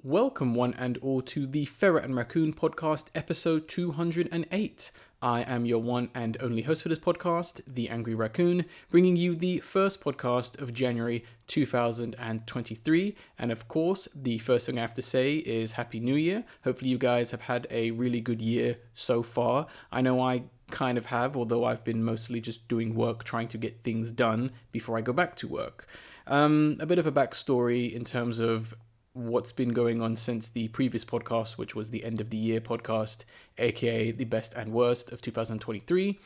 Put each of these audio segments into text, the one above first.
Welcome, one and all, to the Ferret Raccoon podcast, episode 208. I am your one and only host for this podcast, the Angry Raccoon, bringing you the first podcast of January 2023. And of course, the first thing I have to say is Happy New Year. Hopefully, you guys have had a really good year so far. I know I kind of have, although I've been mostly just doing work, trying to get things done before I go back to work. A bit of a backstory in terms of what's been going on since the previous podcast, which was the end of the year podcast, aka the best and worst of 2023.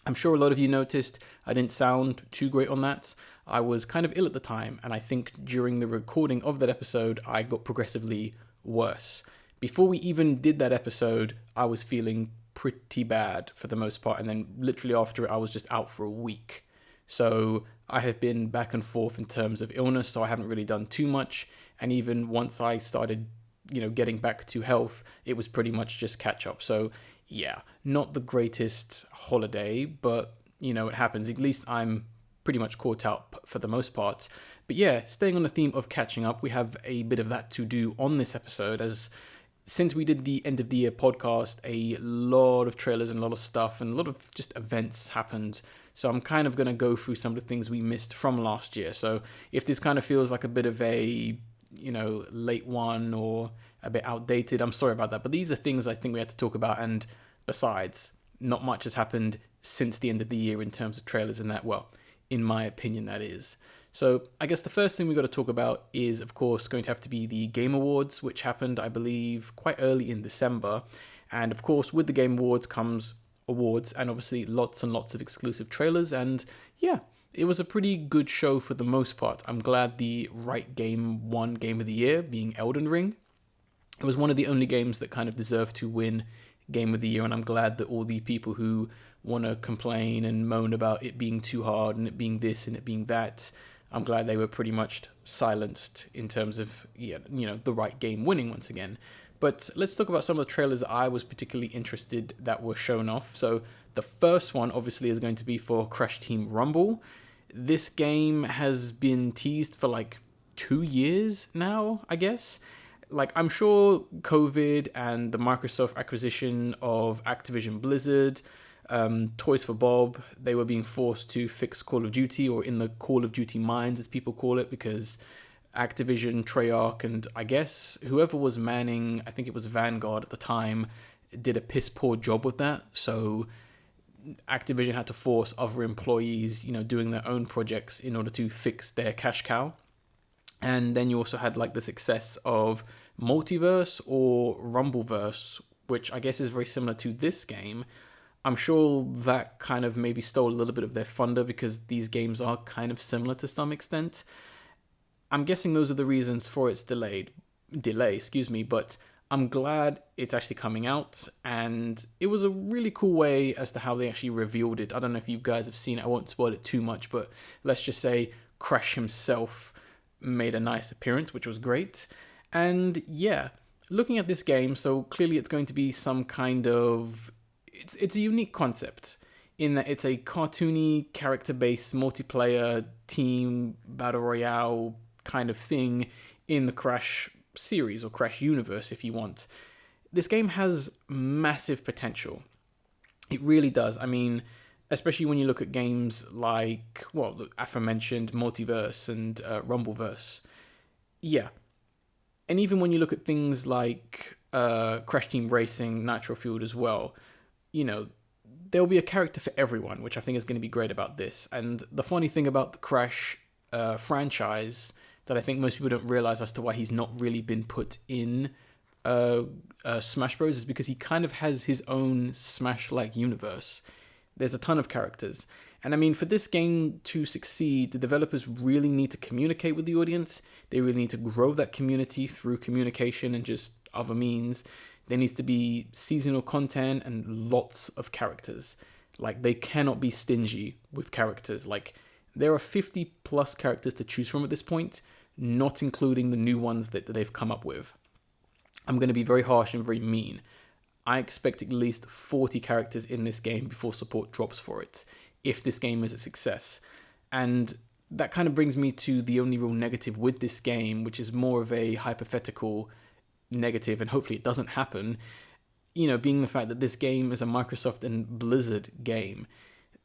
I'm sure a lot of you noticed I didn't sound too great on that. I was kind of ill at the time, and I think during the recording of that episode, I got progressively worse. Before we even did that episode, I was feeling pretty bad for the most part, and then literally after it, I was just out for a week. So I have been back and forth in terms of illness, so I haven't really done too much. And even once I started, getting back to health, it was pretty much just catch up. So yeah, not the greatest holiday, but it happens. At least I'm pretty much caught up for the most part. But yeah, staying on the theme of catching up, we have a bit of that to do on this episode, as since we did the end of the year podcast, a lot of trailers and a lot of stuff and a lot of just events happened. So I'm kind of going to go through some of the things we missed from last year. So if this kind of feels like a bit of a late one or a bit outdated, I'm sorry about that. But these are things I think we had to talk about. And besides, not much has happened since the end of the year in terms of trailers and that. Well, in my opinion, that is. So I guess the first thing we've got to talk about is, of course, going to have to be the Game Awards, which happened, I believe, quite early in December. And of course, with the Game Awards comes awards and obviously lots and lots of exclusive trailers. And yeah, it was a pretty good show for the most part. I'm glad the right game won Game of the Year, being Elden Ring. It was one of the only games that kind of deserved to win Game of the Year, and I'm glad that all the people who want to complain and moan about it being too hard and it being this and it being that, I'm glad they were pretty much silenced in terms of, the right game winning once again. But let's talk about some of the trailers that I was particularly interested that were shown off. So the first one obviously is going to be for Crash Team Rumble. This game has been teased for like 2 years now, I guess. Like, I'm sure COVID and the Microsoft acquisition of Activision Blizzard, Toys for Bob, they were being forced to fix Call of Duty, or in the Call of Duty mines as people call it, because Activision, Treyarch, and I guess whoever was manning, I think it was Vanguard at the time, did a piss poor job with that. So Activision had to force other employees, doing their own projects in order to fix their cash cow. And then you also had like the success of Multiverse or Rumbleverse, which I guess is very similar to this game. I'm sure that kind of maybe stole a little bit of their thunder because these games are kind of similar to some extent. I'm guessing those are the reasons for its delay, but I'm glad it's actually coming out, and it was a really cool way as to how they actually revealed it. I don't know if you guys have seen it, I won't spoil it too much, but let's just say Crash himself made a nice appearance, which was great. And yeah, looking at this game, so clearly it's going to be some kind of... It's a unique concept in that it's a cartoony, character-based, multiplayer, team, battle royale kind of thing in the Crash series or Crash universe, if you want. This game has massive potential. It really does. I mean, especially when you look at games like, well, the aforementioned Multiverse and Rumbleverse. Yeah. And even when you look at things like Crash Team Racing, Nitro Fueled as well, there'll be a character for everyone, which I think is going to be great about this. And the funny thing about the Crash franchise that I think most people don't realize as to why he's not really been put in Smash Bros. Is because he kind of has his own Smash-like universe. There's a ton of characters. And I mean, for this game to succeed, the developers really need to communicate with the audience. They really need to grow that community through communication and just other means. There needs to be seasonal content and lots of characters. Like, they cannot be stingy with characters. Like, there are 50 plus characters to choose from at this point, not including the new ones that they've come up with. I'm going to be very harsh and very mean. I expect at least 40 characters in this game before support drops for it, if this game is a success. And that kind of brings me to the only real negative with this game, which is more of a hypothetical negative, and hopefully it doesn't happen, being the fact that this game is a Microsoft and Blizzard game.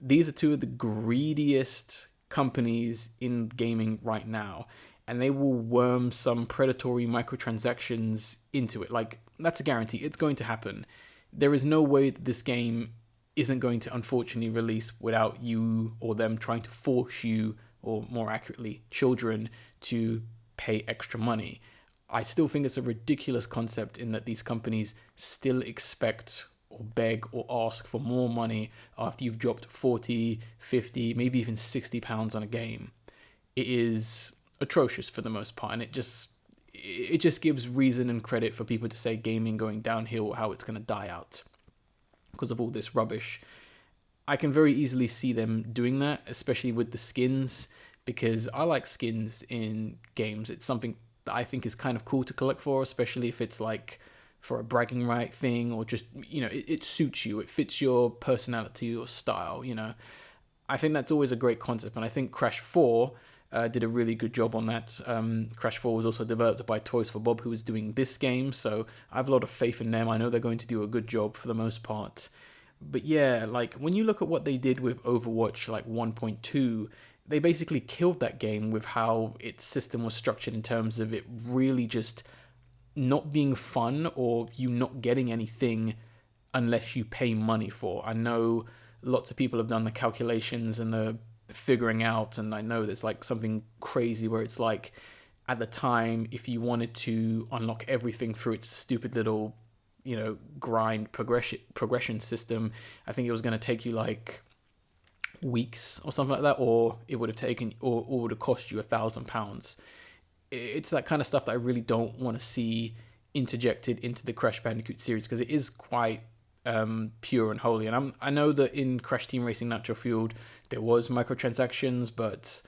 These are two of the greediest companies in gaming right now, and they will worm some predatory microtransactions into it. Like, that's a guarantee. It's going to happen. There is no way that this game isn't going to unfortunately release without you or them trying to force you, or more accurately, children, to pay extra money. I still think it's a ridiculous concept in that these companies still expect or beg or ask for more money after you've dropped 40, 50, maybe even £60 on a game. It is atrocious for the most part, and it just gives reason and credit for people to say gaming going downhill, how it's going to die out because of all this rubbish. I can very easily see them doing that, especially with the skins, because I like skins in games. It's something that I think is kind of cool to collect for, especially if it's like for a bragging right thing, or just, it suits you, it fits your personality or style, I think that's always a great concept, and I think Crash 4 did a really good job on that. Crash 4 was also developed by Toys for Bob, who was doing this game, so I have a lot of faith in them. I know they're going to do a good job for the most part. But yeah, like, when you look at what they did with Overwatch, like 1.2, they basically killed that game with how its system was structured, in terms of it really just not being fun, or you not getting anything unless you pay money for. I know lots of people have done the calculations and the figuring out, and I know there's like something crazy where it's like, at the time, if you wanted to unlock everything through its stupid little, grind progression system, I think it was going to take you like weeks or something like that, or it would have taken, or would have cost you £1,000. It's that kind of stuff that I really don't want to see interjected into the Crash Bandicoot series, because it is quite pure and holy. And I know that in Crash Team Racing Nitro Fueled there was microtransactions, but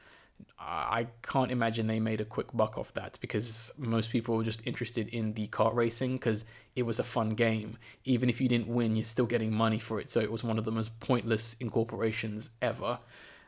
I can't imagine they made a quick buck off that, because most people were just interested in the kart racing because it was a fun game. Even if you didn't win, you're still getting money for it, so it was one of the most pointless incorporations ever.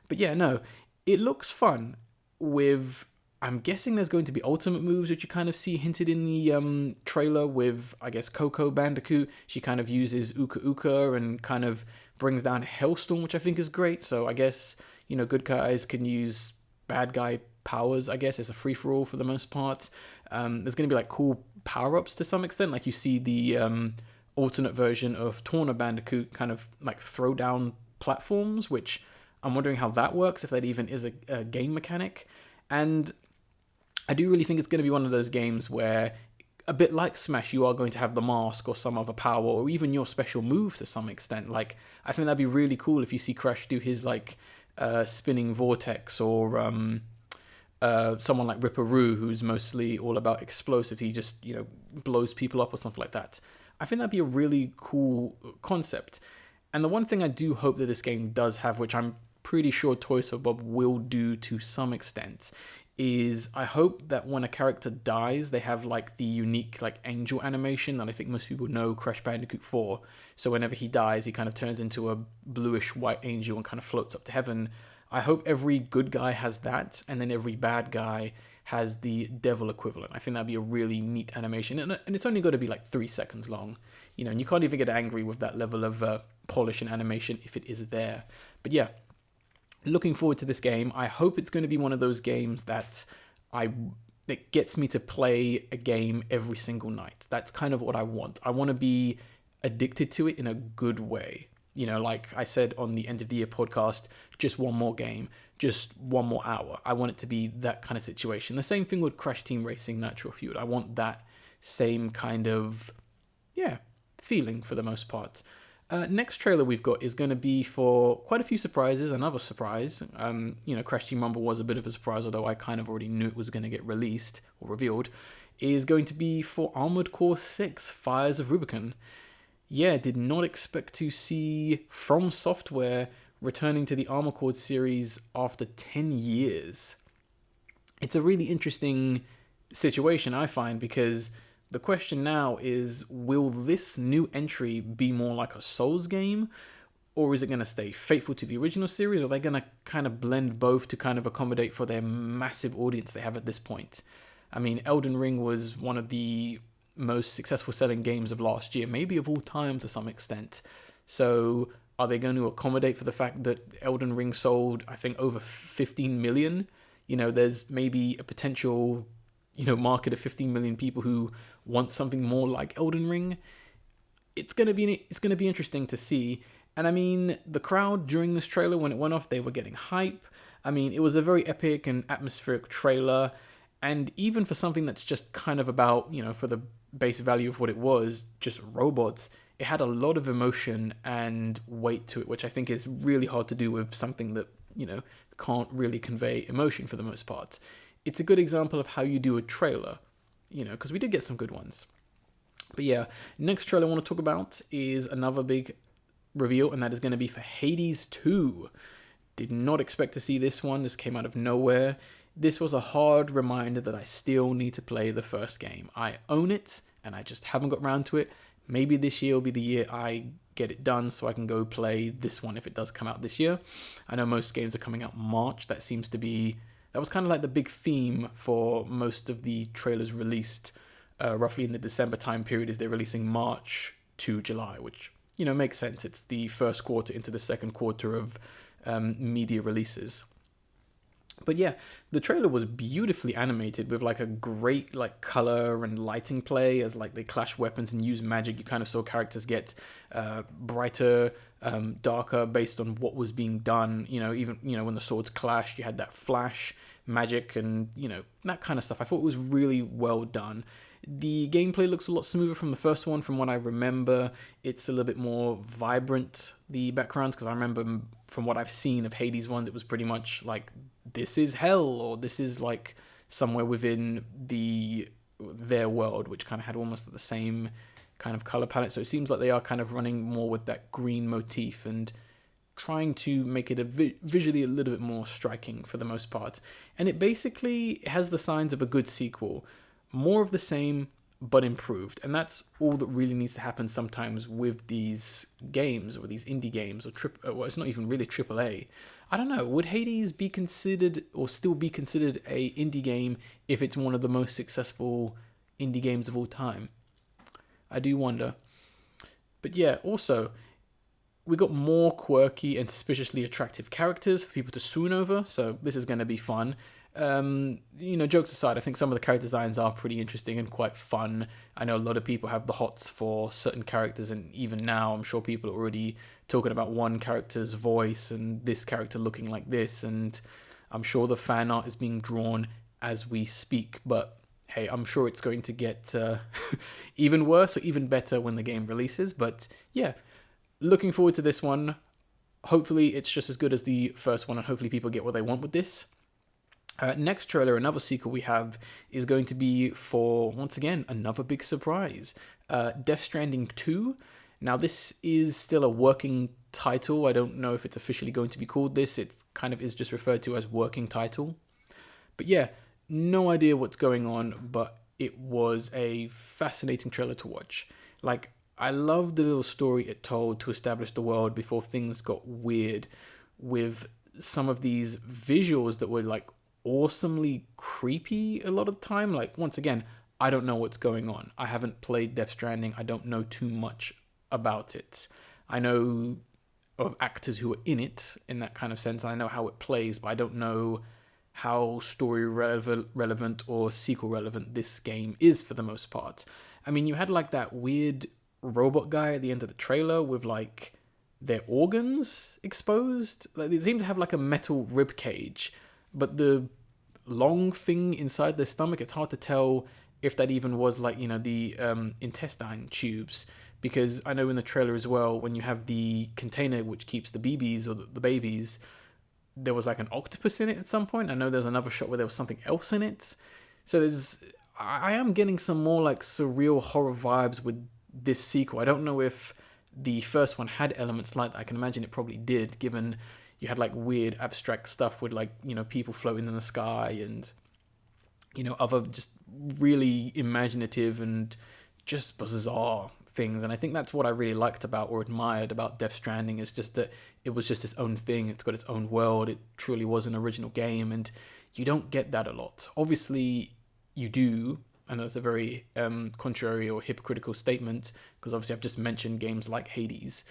But yeah, no, it looks fun. With, I'm guessing there's going to be ultimate moves, which you kind of see hinted in the trailer with, I guess, Coco Bandicoot. She kind of uses Uka Uka and kind of brings down Hellstorm, which I think is great. So I guess, good guys can use bad guy powers, I guess. It's a free-for-all for the most part. There's going to be like cool power-ups to some extent. Like, you see the alternate version of Torna Bandicoot kind of like throw down platforms, which I'm wondering how that works, if that even is a game mechanic. And I do really think it's going to be one of those games where, a bit like Smash, you are going to have the mask or some other power, or even your special move to some extent. Like, I think that'd be really cool if you see Crash do his like spinning vortex, or someone like Ripperoo, who's mostly all about explosives. He just, blows people up or something like that. I think that'd be a really cool concept. And the one thing I do hope that this game does have, which I'm pretty sure Toys for Bob will do to some extent, is I hope that when a character dies, they have like the unique like angel animation that I think most people know Crash Bandicoot for. So whenever he dies, he kind of turns into a bluish white angel and kind of floats up to heaven. I hope every good guy has that, and then every bad guy has the devil equivalent. I think that'd be a really neat animation, and it's only got to be like 3 seconds long, and you can't even get angry with that level of polish and animation if it is there. But yeah, looking forward to this game. I hope it's going to be one of those games that gets me to play a game every single night. That's kind of what I want. I want to be addicted to it in a good way. Like I said on the end of the year podcast, just one more game, just one more hour. I want it to be that kind of situation. The same thing with Crash Team Racing Nitro Fueled. I want that same kind of, feeling for the most part. Next trailer we've got is going to be for quite a few surprises. Another surprise, Crash Team Rumble was a bit of a surprise, although I kind of already knew it was going to get released or revealed, is going to be for Armored Core 6, Fires of Rubicon. Yeah, did not expect to see From Software returning to the Armored Core series after 10 years. It's a really interesting situation, I find, because the question now is, will this new entry be more like a Souls game, or is it going to stay faithful to the original series, or are they going to kind of blend both to kind of accommodate for their massive audience they have at this point? I mean, Elden Ring was one of the most successful selling games of last year, maybe of all time to some extent. So are they going to accommodate for the fact that Elden Ring sold, I think, over 15 million? You know, there's maybe a potential, market of 15 million people who want something more like Elden Ring. It's going to be interesting to see. And I mean, the crowd during this trailer, when it went off, they were getting hype. I mean, it was a very epic and atmospheric trailer. And even for something that's just kind of about, for the base value of what it was, just robots, it had a lot of emotion and weight to it, which I think is really hard to do with something that, can't really convey emotion for the most part. It's a good example of how you do a trailer, because we did get some good ones. But yeah, next trailer I want to talk about is another big reveal, and that is going to be for Hades 2. Did not expect to see this one. This came out of nowhere. This was a hard reminder that I still need to play the first game. I own it, and I just haven't got around to it. Maybe this year will be the year I get it done so I can go play this one if it does come out this year. I know most games are coming out March. That was kind of like the big theme for most of the trailers released roughly in the December time period, is they're releasing March to July, which, makes sense. It's the first quarter into the second quarter of media releases. But yeah, the trailer was beautifully animated with like a great like color and lighting play as like they clash weapons and use magic. You kind of saw characters get brighter, darker based on what was being done. Even when the swords clashed, you had that flash magic and that kind of stuff. I thought it was really well done. The gameplay looks a lot smoother from the first one. From what I remember, it's a little bit more vibrant, the backgrounds, because I remember from what I've seen of Hades ones, it was pretty much like, this is hell, or this is like somewhere within their world, which kind of had almost the same kind of color palette. So it seems like they are kind of running more with that green motif and trying to make it visually a little bit more striking for the most part. And it basically has the signs of a good sequel. More of the same, but improved. And that's all that really needs to happen sometimes with these games, or these indie games, or it's not even really AAA. I don't know, would Hades be considered, or still be considered, a indie game if it's one of the most successful indie games of all time? I do wonder. But yeah, also, we got more quirky and suspiciously attractive characters for people to swoon over, so this is going to be fun. Jokes aside, I think some of the character designs are pretty interesting and quite fun. I know a lot of people have the hots for certain characters, and even now I'm sure people are already talking about one character's voice and this character looking like this, and I'm sure the fan art is being drawn as we speak. But hey, I'm sure it's going to get even worse or even better when the game releases. But yeah, looking forward to this one. Hopefully it's just as good as the first one, and hopefully people get what they want with this. Next trailer, another sequel we have, is going to be for, once again, another big surprise. Death Stranding 2. Now, this is still a working title. I don't know if it's officially going to be called this. It kind of is just referred to as working title. But yeah, no idea what's going on, but it was a fascinating trailer to watch. Like, I love the little story it told to establish the world before things got weird, with some of these visuals that were like awesomely creepy a lot of the time. Like, once again, I don't know what's going on. I haven't played Death Stranding. I don't know too much about it. I know of actors who are in it in that kind of sense. I know how it plays, but I don't know how story relevant or sequel relevant this game is for the most part. I mean, you had like that weird robot guy at the end of the trailer with like their organs exposed. Like, they seem to have like a metal rib cage, but the long thing inside their stomach, it's hard to tell if that even was like, the intestine tubes, because I know in the trailer as well, when you have the container which keeps the BBs or the babies, there was like an octopus in it at some point. I know there's another shot where there was something else in it. So I am getting some more like surreal horror vibes with this sequel. I don't know if the first one had elements like that. I can imagine it probably did, given you had like weird abstract stuff with like, people floating in the sky and, other just really imaginative and just bizarre things. And I think that's what I really liked about or admired about Death Stranding, is just that it was just its own thing. It's got its own world. It truly was an original game, and you don't get that a lot. Obviously, you do. I know that's a very contrary or hypocritical statement, because obviously I've just mentioned games like Hades,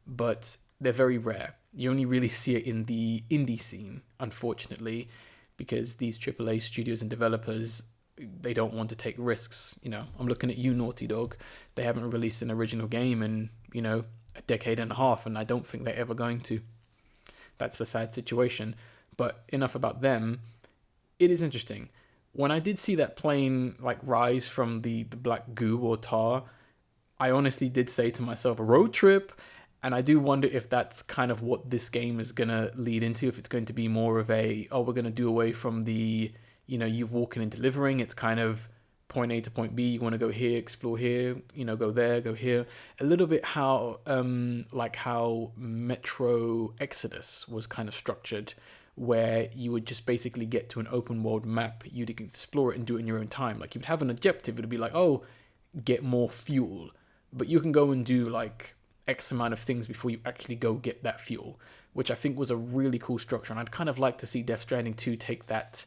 but they're very rare. You only really see it in the indie scene, unfortunately, because these AAA studios and developers, they don't want to take risks. You know, I'm looking at you, Naughty Dog. They haven't released an original game in, you know, a decade and a half, and I don't think they're ever going to. That's the sad situation. But enough about them. It is interesting. When I did see that plane like rise from the black goo or tar, I honestly did say to myself, a road trip. And I do wonder if that's kind of what this game is going to lead into, if it's going to be more of a, oh, we're going to do away from the, you know, you walking and delivering. It's kind of point A to point B. You want to go here, explore here, you know, go there, go here. A little bit how, like how Metro Exodus was kind of structured, where you would just basically get to an open world map. You'd explore it and do it in your own time. Like you'd have an objective. It'd be like, oh, get more fuel. But you can go and do like X amount of things before you actually go get that fuel, which I think was a really cool structure. And I'd kind of like to see Death Stranding 2 take that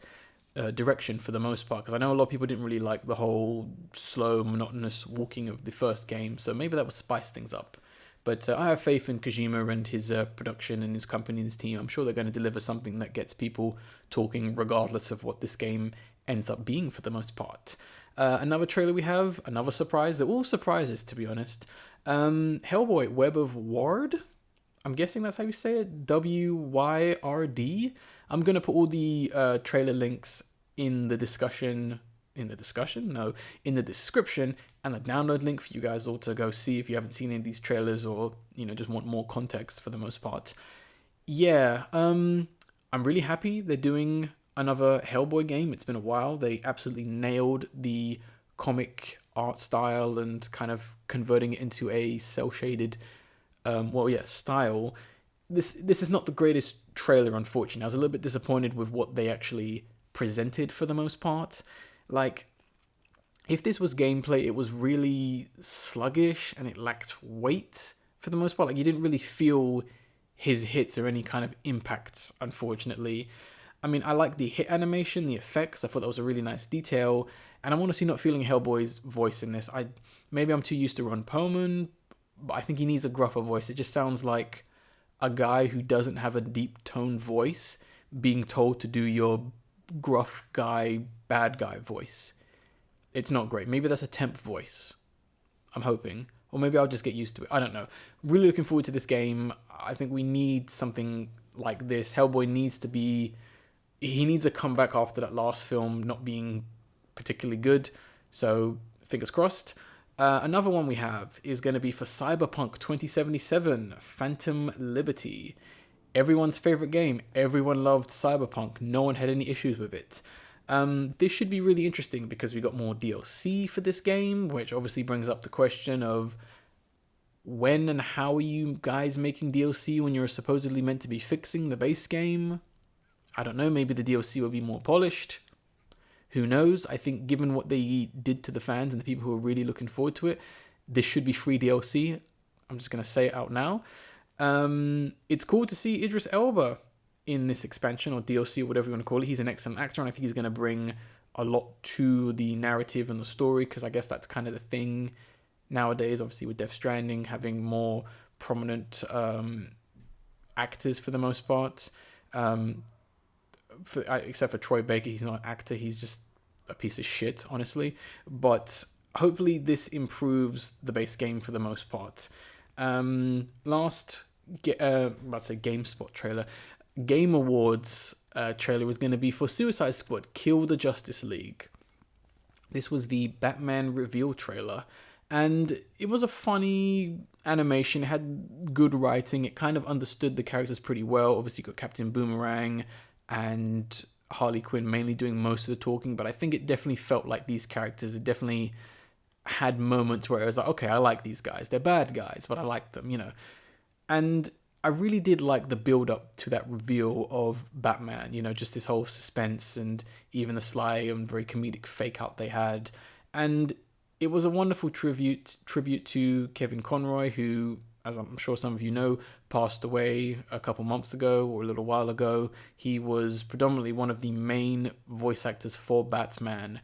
direction for the most part, because I know a lot of people didn't really like the whole slow, monotonous walking of the first game. So maybe that would spice things up. But I have faith in Kojima and his production and his company and his team. I'm sure they're going to deliver something that gets people talking regardless of what this game ends up being for the most part. Another trailer we have, another surprise. They're all surprises, to be honest. Hellboy, Web of Wyrd. I'm guessing that's how you say it. Wyrd. I'm going to put all the trailer links in the description, and the download link for you guys all to go see if you haven't seen any of these trailers, or, you know, just want more context for the most part. Yeah, I'm really happy they're doing another Hellboy game. It's been a while. They absolutely nailed the comic art style and kind of converting it into a cel-shaded style. This is not the greatest trailer, unfortunately. I was a little bit disappointed with what they actually presented for the most part. Like, if this was gameplay, it was really sluggish and it lacked weight for the most part. Like, you didn't really feel his hits or any kind of impacts, unfortunately. I mean, I like the hit animation, the effects. I thought that was a really nice detail. And I'm honestly not feeling Hellboy's voice in this. Maybe I'm too used to Ron Perlman, but I think he needs a gruffer voice. It just sounds like a guy who doesn't have a deep tone voice being told to do your gruff guy, bad guy voice. It's not great. Maybe that's a temp voice, I'm hoping. Or maybe I'll just get used to it. I don't know. Really looking forward to this game. I think we need something like this. Hellboy needs to be... He needs a comeback after that last film not being particularly good. So, fingers crossed. Another one we have is going to be for Cyberpunk 2077, Phantom Liberty. Everyone's favorite game. Everyone loved Cyberpunk. No one had any issues with it. This should be really interesting because we got more DLC for this game, which obviously brings up the question of when and how are you guys making DLC when you're supposedly meant to be fixing the base game? I don't know, maybe the DLC will be more polished. Who knows? I think given what they did to the fans and the people who are really looking forward to it, this should be free DLC. I'm just going to say it out now. It's cool to see Idris Elba in this expansion or DLC or whatever you want to call it. He's an excellent actor, and I think he's going to bring a lot to the narrative and the story, because I guess that's kind of the thing nowadays, obviously with Death Stranding, having more prominent actors for the most part. Except for Troy Baker, he's not an actor, he's just a piece of shit, honestly. But hopefully this improves the base game for the most part. Last GameSpot trailer. Game Awards trailer was going to be for Suicide Squad, Kill the Justice League. This was the Batman reveal trailer, and it was a funny animation. It had good writing. It kind of understood the characters pretty well. Obviously, you got Captain Boomerang and Harley Quinn mainly doing most of the talking, but I think it definitely felt like these characters, it definitely had moments where it was like, okay, I like these guys. They're bad guys, but I like them, you know. And I really did like the build up to that reveal of Batman, you know, just this whole suspense and even the sly and very comedic fake out they had. And it was a wonderful tribute to Kevin Conroy, who, as I'm sure some of you know, passed away a couple months ago or a little while ago. He was predominantly one of the main voice actors for Batman.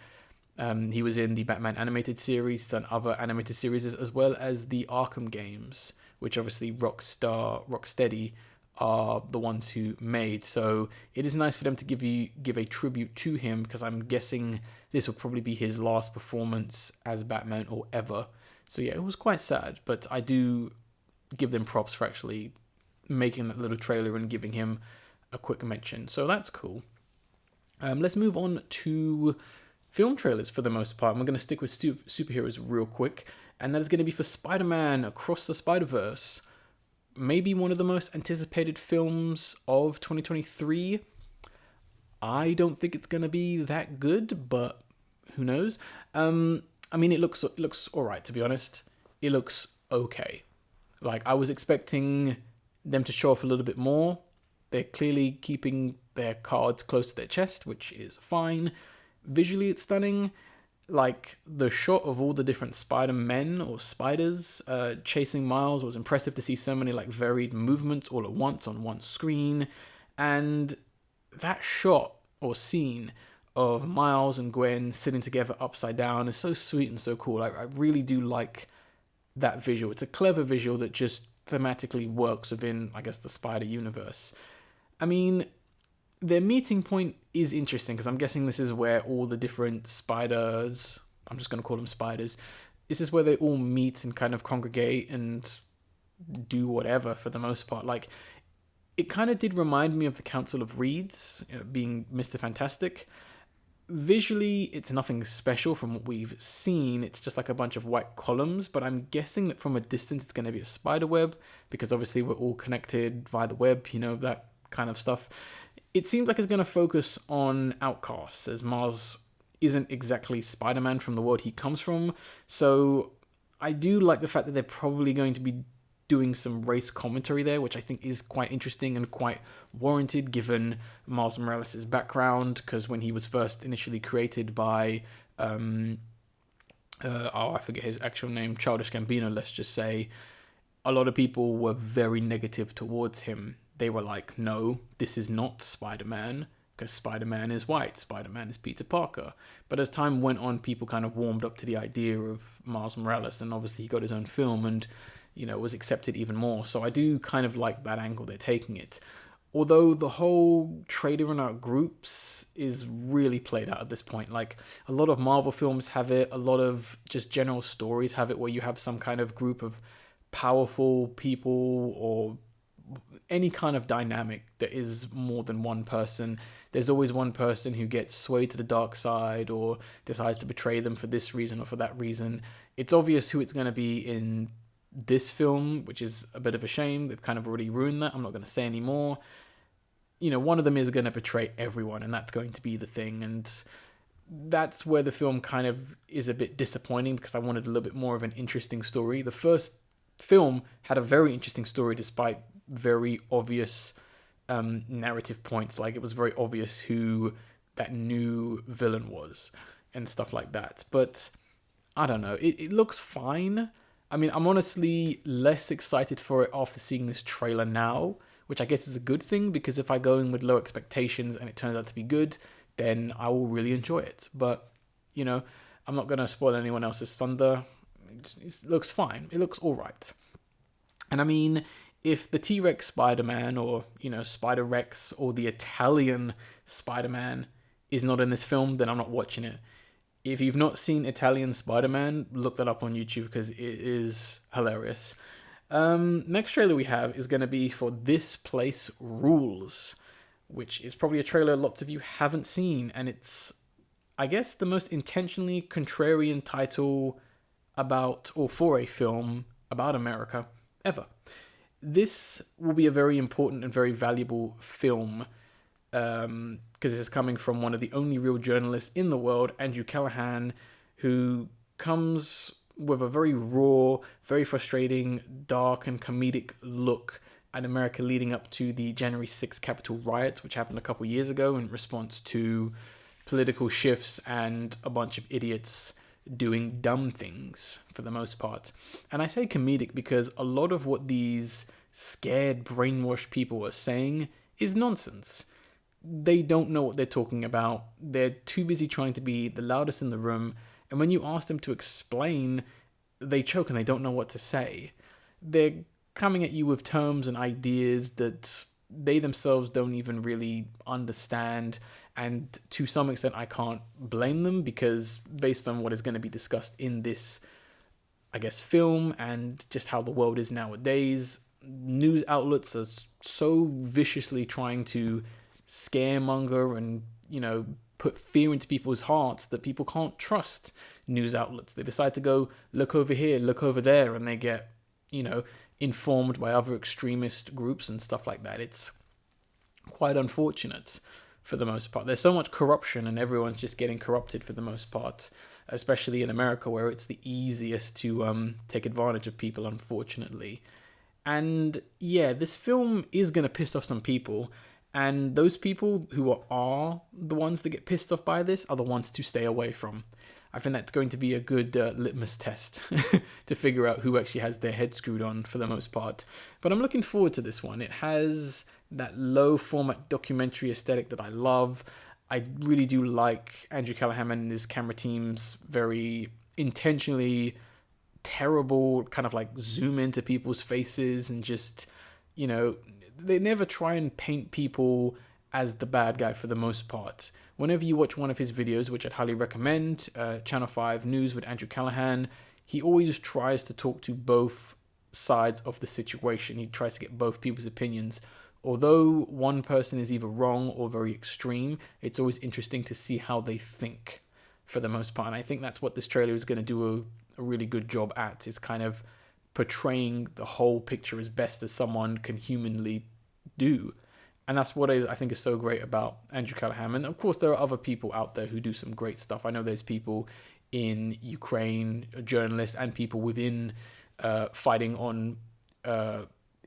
He was in the Batman animated series and other animated series, as well as the Arkham games, which obviously Rocksteady are the ones who made. So it is nice for them to give a tribute to him, because I'm guessing this will probably be his last performance as Batman or ever. So yeah, it was quite sad, but I do give them props for actually making that little trailer and giving him a quick mention. So that's cool. Let's move on to film trailers for the most part. We're going to stick with superheroes real quick, and that is going to be for Spider-Man Across the Spider-Verse. Maybe one of the most anticipated films of 2023. I don't think it's going to be that good, but who knows? I mean, it looks all right, to be honest. It looks okay. Like, I was expecting them to show off a little bit more. They're clearly keeping their cards close to their chest, which is fine. Visually, it's stunning. Like, the shot of all the different Spider-Men or spiders chasing Miles was impressive to see so many like varied movements all at once on one screen. And that shot or scene of Miles and Gwen sitting together upside down is so sweet and so cool. I really do like that visual. It's a clever visual that just thematically works within, I guess, the Spider universe. I mean, their meeting point is interesting, because I'm guessing this is where all the different spiders, I'm just going to call them spiders, this is where they all meet and kind of congregate and do whatever for the most part. Like, it kind of did remind me of the Council of Reeds, being Mr. Fantastic. Visually, it's nothing special from what we've seen. It's just like a bunch of white columns, but I'm guessing that from a distance it's going to be a spider web, because obviously we're all connected via the web, that kind of stuff. It seems like it's going to focus on outcasts, as Miles isn't exactly Spider-Man from the world he comes from. So I do like the fact that they're probably going to be doing some race commentary there, which I think is quite interesting and quite warranted given Miles Morales' background, because when he was first initially created by, I forget his actual name, Childish Gambino, let's just say, a lot of people were very negative towards him. They were like, no, this is not Spider-Man, because Spider-Man is white, Spider-Man is Peter Parker. But as time went on, people kind of warmed up to the idea of Miles Morales, and obviously he got his own film and, was accepted even more. So I do kind of like that angle they're taking it. Although the whole trader in our groups is really played out at this point. Like, a lot of Marvel films have it, a lot of just general stories have it, where you have some kind of group of powerful people or any kind of dynamic that is more than one person. There's always one person who gets swayed to the dark side or decides to betray them for this reason or for that reason. It's obvious who it's going to be in this film, which is a bit of a shame. They've kind of already ruined that. I'm not going to say any more. One of them is going to betray everyone, and that's going to be the thing. And that's where the film kind of is a bit disappointing, because I wanted a little bit more of an interesting story. The first film had a very interesting story despite very obvious narrative points. Like, it was very obvious who that new villain was and stuff like that. But I don't know, it looks fine. I mean, I'm honestly less excited for it after seeing this trailer now, which I guess is a good thing, because if I go in with low expectations and it turns out to be good, then I will really enjoy it. But I'm not going to spoil anyone else's thunder. It looks fine. It looks all right. And I mean, if the T-Rex Spider-Man or, Spider-Rex or the Italian Spider-Man is not in this film, then I'm not watching it. If you've not seen Italian Spider-Man, look that up on YouTube, because it is hilarious. Next trailer we have is going to be for This Place Rules, which is probably a trailer lots of you haven't seen. And it's, I guess, the most intentionally contrarian title about or for a film about America ever. This will be a very important and very valuable film, because this is coming from one of the only real journalists in the world, Andrew Callahan, who comes with a very raw, very frustrating, dark and comedic look at America leading up to the January 6th Capitol riots, which happened a couple years ago in response to political shifts and a bunch of idiots doing dumb things for the most part. And I say comedic because a lot of what these scared, brainwashed people are saying is nonsense. They don't know what they're talking about. They're too busy trying to be the loudest in the room. And when you ask them to explain, they choke and they don't know what to say. They're coming at you with terms and ideas that they themselves don't even really understand. And to some extent, I can't blame them because based on what is going to be discussed in this, I guess, film and just how the world is nowadays, news outlets are so viciously trying to scaremonger and, put fear into people's hearts that people can't trust news outlets. They decide to go, look over here, look over there, and they get, informed by other extremist groups and stuff like that. It's quite unfortunate for the most part. There's so much corruption and everyone's just getting corrupted for the most part, especially in America where it's the easiest to take advantage of people, unfortunately. And yeah, this film is going to piss off some people. And those people who are the ones that get pissed off by this are the ones to stay away from. I think that's going to be a good litmus test to figure out who actually has their head screwed on for the most part. But I'm looking forward to this one. It has that low format documentary aesthetic that I love. I really do like Andrew Callahan and his camera team's very intentionally terrible kind of like zoom into people's faces and just, they never try and paint people as the bad guy for the most part. Whenever you watch one of his videos, which I'd highly recommend, Channel 5 News with Andrew Callahan, he always tries to talk to both sides of the situation. He tries to get both people's opinions. Although one person is either wrong or very extreme, it's always interesting to see how they think for the most part. And I think that's what this trailer is going to do a really good job at, is kind of portraying the whole picture as best as someone can humanly do. And that's what I think is so great about Andrew Callahan. And of course, there are other people out there who do some great stuff. I know there's people in Ukraine, journalists, and people within fighting on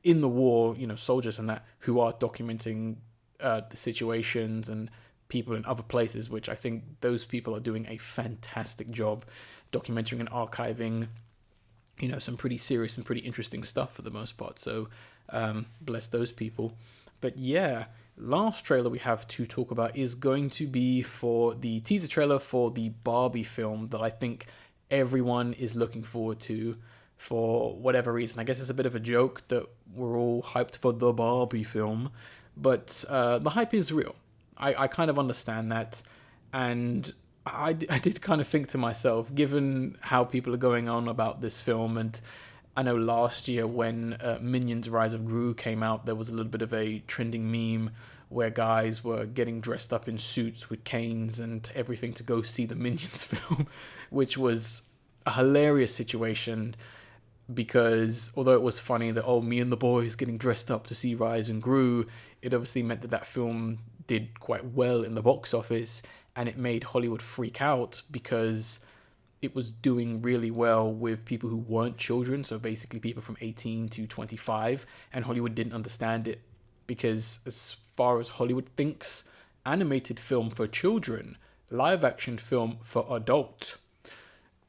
in the war, soldiers and that, who are documenting the situations and people in other places, which I think those people are doing a fantastic job documenting and archiving, some pretty serious and pretty interesting stuff for the most part. So bless those people. But yeah, last trailer we have to talk about is going to be for the teaser trailer for the Barbie film that I think everyone is looking forward to for whatever reason. I guess it's a bit of a joke that we're all hyped for the Barbie film, but the hype is real. I kind of understand that, and I did kind of think to myself, given how people are going on about this film, and I know last year when Minions Rise of Gru came out, there was a little bit of a trending meme where guys were getting dressed up in suits with canes and everything to go see the Minions film, which was a hilarious situation because although it was funny that, me and the boys getting dressed up to see Rise and Gru, it obviously meant that film did quite well in the box office and it made Hollywood freak out because it was doing really well with people who weren't children, so basically people from 18 to 25, and Hollywood didn't understand it because as far as Hollywood thinks, animated film for children, live action film for adult.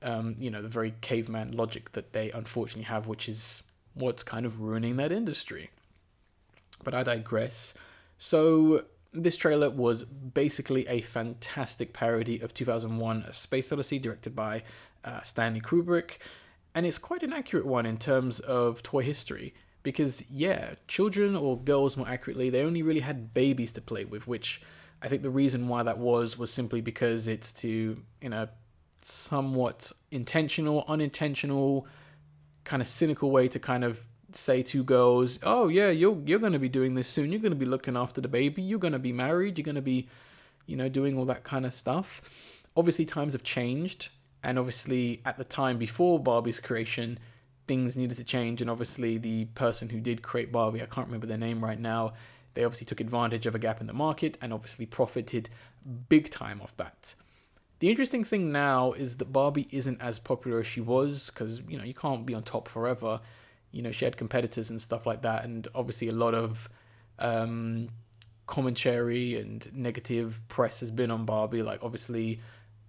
The very caveman logic that they unfortunately have, which is what's kind of ruining that industry. But I digress. So this trailer was basically a fantastic parody of 2001: A Space Odyssey, directed by Stanley Kubrick, and it's quite an accurate one in terms of toy history, because children, or girls more accurately, they only really had babies to play with, which I think the reason why that was simply because it's to, somewhat intentional, unintentional, kind of cynical way to kind of say to girls, oh yeah, you're going to be doing this soon, you're going to be looking after the baby, you're going to be married, you're going to be, doing all that kind of stuff. Obviously times have changed, and obviously at the time before Barbie's creation, things needed to change, and obviously the person who did create Barbie, I can't remember their name right now, they obviously took advantage of a gap in the market and obviously profited big time off that. The interesting thing now is that Barbie isn't as popular as she was, because, you can't be on top forever. She had competitors and stuff like that, and obviously a lot of commentary and negative press has been on Barbie. Like, obviously,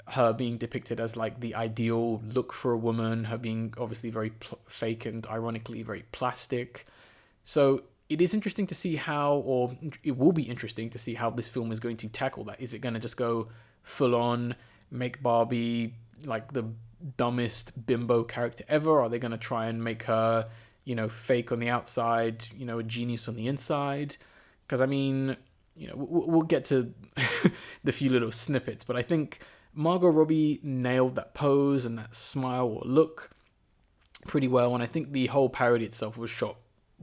her being depicted as like the ideal look for a woman, her being obviously very fake and ironically very plastic. So it is interesting to see how, or it will be interesting to see how this film is going to tackle that. Is it going to just go full on, make Barbie like the dumbest bimbo character ever? Are they going to try and make her, fake on the outside, a genius on the inside? Because I mean, we'll get to the few little snippets, but I think Margot Robbie nailed that pose and that smile or look pretty well, and I think the whole parody itself was shot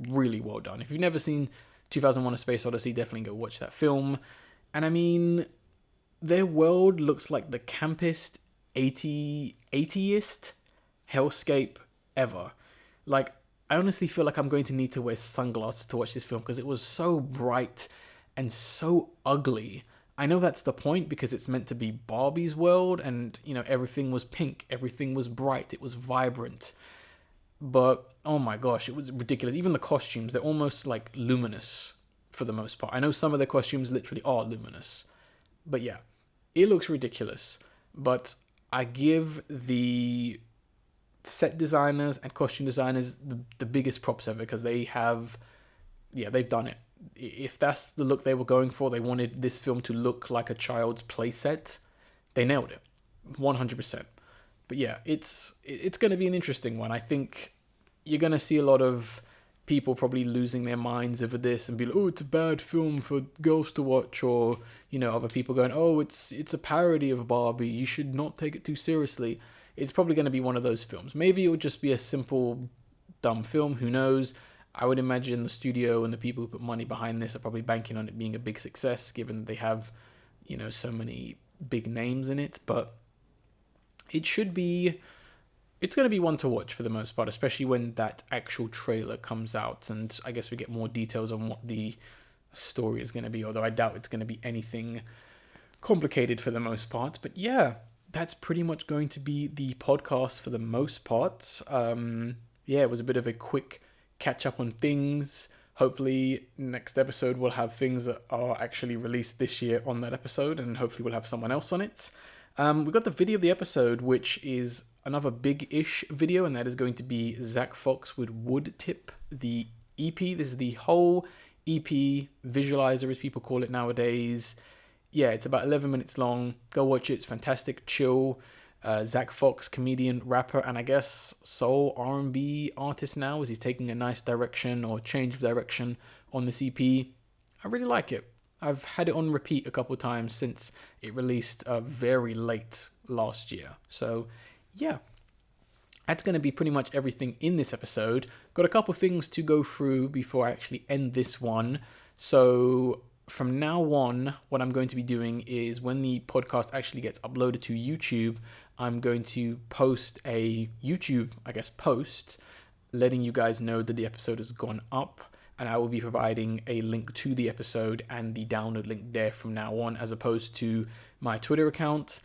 really well done. If you've never seen 2001: A Space Odyssey, definitely go watch that film. And I mean, their world looks like the campest 80ist hellscape ever. Like, I honestly feel like I'm going to need to wear sunglasses to watch this film because it was so bright and so ugly. I know that's the point because it's meant to be Barbie's world and, everything was pink, everything was bright, it was vibrant. But, oh my gosh, it was ridiculous. Even the costumes, they're almost like luminous for the most part. I know some of the costumes literally are luminous. But yeah, it looks ridiculous. But I give the set designers and costume designers the biggest props ever because they've done it. If that's the look they were going for, they wanted this film to look like a child's playset, they nailed it 100%. But yeah, it's going to be an interesting one. I think you're going to see a lot of people probably losing their minds over this and be like, oh, it's a bad film for girls to watch, or other people going, oh, it's a parody of Barbie, you should not take it too seriously. It's probably going to be one of those films. Maybe it would just be a simple dumb film, who knows. I would imagine the studio and the people who put money behind this are probably banking on it being a big success, given they have, so many big names in it. But it's going to be one to watch for the most part, especially when that actual trailer comes out. And I guess we get more details on what the story is going to be, although I doubt it's going to be anything complicated for the most part. But yeah, that's pretty much going to be the podcast for the most part. It was a bit of a quick catch up on things. Hopefully next episode we'll have things that are actually released this year on that episode, and hopefully we'll have someone else on it. We've got the video of the episode, which is another big-ish video, and that is going to be Zack Fox with Wood Tip, the EP. This is the whole EP visualizer, as people call it nowadays. Yeah, it's about 11 minutes long. Go watch it. It's fantastic, chill. Zack Fox, comedian, rapper, and I guess soul R&B artist now, as he's taking a nice direction or change of direction on this EP. I really like it. I've had it on repeat a couple times since it released very late last year. So yeah, that's going to be pretty much everything in this episode. Got a couple things to go through before I actually end this one. So from now on, what I'm going to be doing is when the podcast actually gets uploaded to YouTube, I'm going to post a YouTube, post letting you guys know that the episode has gone up, and I will be providing a link to the episode and the download link there from now on, as opposed to my Twitter account.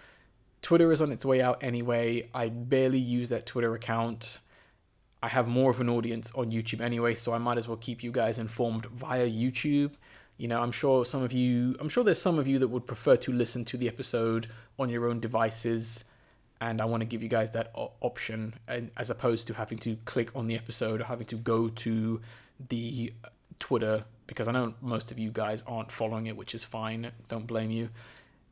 Twitter is on its way out anyway. I barely use that Twitter account. I have more of an audience on YouTube anyway, so I might as well keep you guys informed via YouTube. I'm sure there's some of you that would prefer to listen to the episode on your own devices, and I want to give you guys that option, as opposed to having to click on the episode or having to go to the Twitter, because I know most of you guys aren't following it, which is fine. Don't blame you.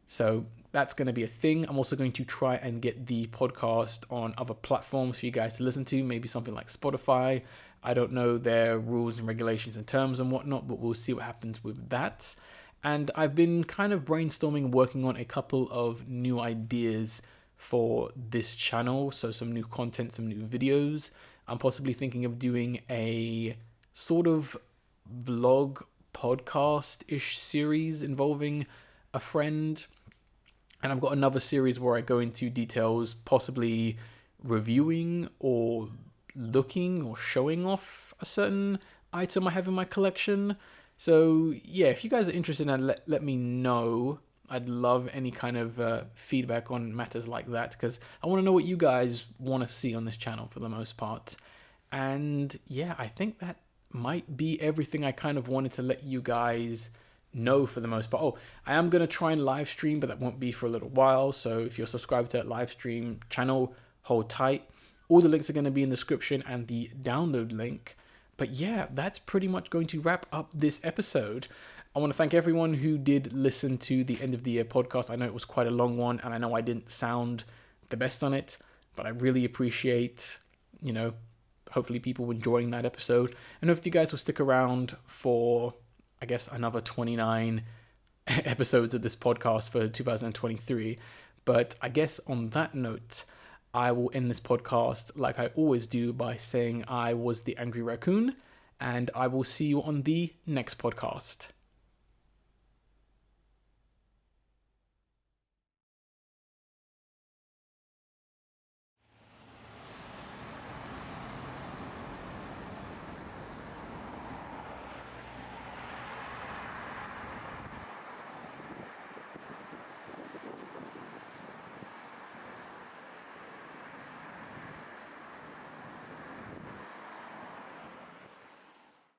So that's going to be a thing. I'm also going to try and get the podcast on other platforms for you guys to listen to, maybe something like Spotify. I don't know their rules and regulations and terms and whatnot, but we'll see what happens with that. And I've been kind of brainstorming, working on a couple of new ideas for this channel. So some new content, some new videos. I'm possibly thinking of doing a sort of vlog podcast-ish series involving a friend. And I've got another series where I go into details, possibly reviewing or looking or showing off a certain item I have in my collection. So yeah, if you guys are interested in that, let me know. I'd love any kind of feedback on matters like that, because I want to know what you guys want to see on this channel for the most part. And yeah, I think that might be everything I kind of wanted to let you guys know for the most part. Oh, I am going to try and live stream, but that won't be for a little while. So if you're subscribed to that live stream channel, hold tight. All the links are going to be in the description and the download link. But yeah, that's pretty much going to wrap up this episode. I want to thank everyone who did listen to the end of the year podcast. I know it was quite a long one, and I know I didn't sound the best on it, but I really appreciate, hopefully people enjoying that episode. And hope you guys will stick around for, I guess, another 29 episodes of this podcast for 2023. But I guess on that note, I will end this podcast like I always do by saying I was the Angry Raccoon, and I will see you on the next podcast.